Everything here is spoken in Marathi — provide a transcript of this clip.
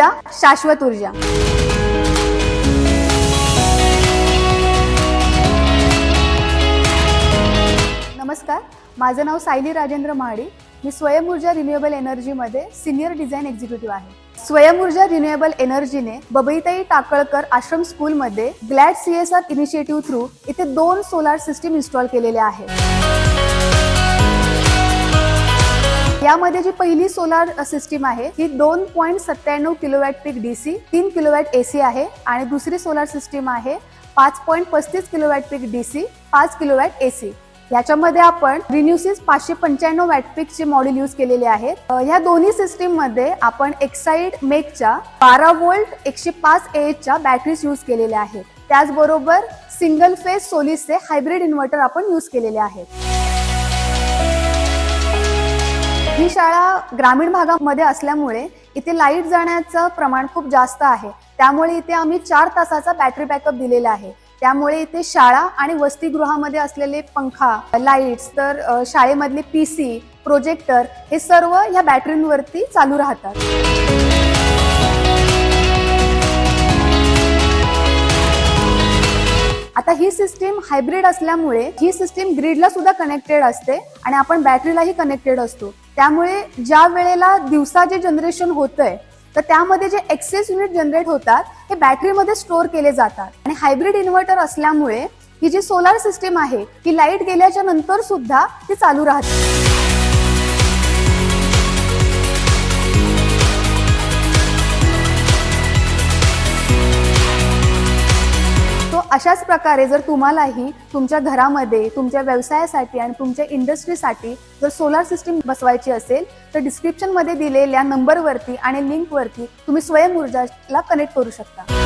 ऊर्जा, शाश्वत ऊर्जा. नमस्कार, माझं नाव सायली राजेंद्र महाडी. मी स्वयं ऊर्जा रिन्युएबल एनर्जीमध्ये सिनियर डिझाईन एक्झिक्युटिव्ह आहे. स्वयं ऊर्जा रिन्युएबल एनर्जीने बबईताई टाकळकर आश्रम स्कूलमध्ये ग्लॅड CSR इनिशिएटिव्ह थ्रू इथे 2 सोलार सिस्टीम इन्स्टॉल केलेले आहेत. यामध्ये जी पहिली सोलार सिस्टीम आहे ही 2.97 किलोवॅट पीक DC, 3 किलोवॅट AC आहे आणि दुसरी सोलार सिस्टीम आहे 5.35 किलोवॅट पीक DC, 5 किलोवॅट AC. याच्यामध्ये आपण रिन्यूसिस 595 वॅट पीकचे मॉड्यूल यूज केलेले आहेत. ह्या दोन्ही सिस्टीम मध्ये आपण एक्साइड मेकच्या 12 वोल्ट 105 Ah च्या बॅटरीज यूज केलेल्या आहेत. त्याचबरोबर सिंगल फेज सोलिसचे हायब्रिड इन्व्हर्टर आपण यूज केलेले आहेत. ही शाळा ग्रामीण भागामध्ये असल्यामुळे इथे लाईट जाण्याचं प्रमाण खूप जास्त आहे. त्यामुळे इथे आम्ही 4 तासाचा बॅटरी बॅकअप दिलेला आहे. त्यामुळे इथे शाळा आणि वसतिगृहामध्ये असलेले पंखा, लाईट्स, तर शाळेमधले PC, प्रोजेक्टर हे सर्व या बॅटरींवरती चालू राहतात. आता ही सिस्टीम हायब्रिड असल्यामुळे ही सिस्टीम ग्रीडला सुद्धा कनेक्टेड असते आणि आपण बॅटरीलाही कनेक्टेड असतो. त्यामुळे ज्या वेळेला दिवसा जे जनरेशन होतंय तर त्यामध्ये जे एक्सेस युनिट जनरेट होतात हे बॅटरीमध्ये स्टोअर केले जातात. आणि हायब्रिड इन्व्हर्टर असल्यामुळे ही जी सोलार सिस्टीम आहे ही लाईट गेल्याच्या नंतर सुद्धा ती चालू राहते. अशाच प्रकारे जर तुम्हालाही तुमच्या घरामध्ये, तुमच्या व्यवसायासाठी आणि तुमच्या इंडस्ट्रीसाठी जर सोलार सिस्टीम बसवायची असेल तर डिस्क्रिप्शनमध्ये दिलेल्या नंबरवरती आणि लिंकवरती तुम्ही स्वयं ऊर्जाला कनेक्ट करू शकता.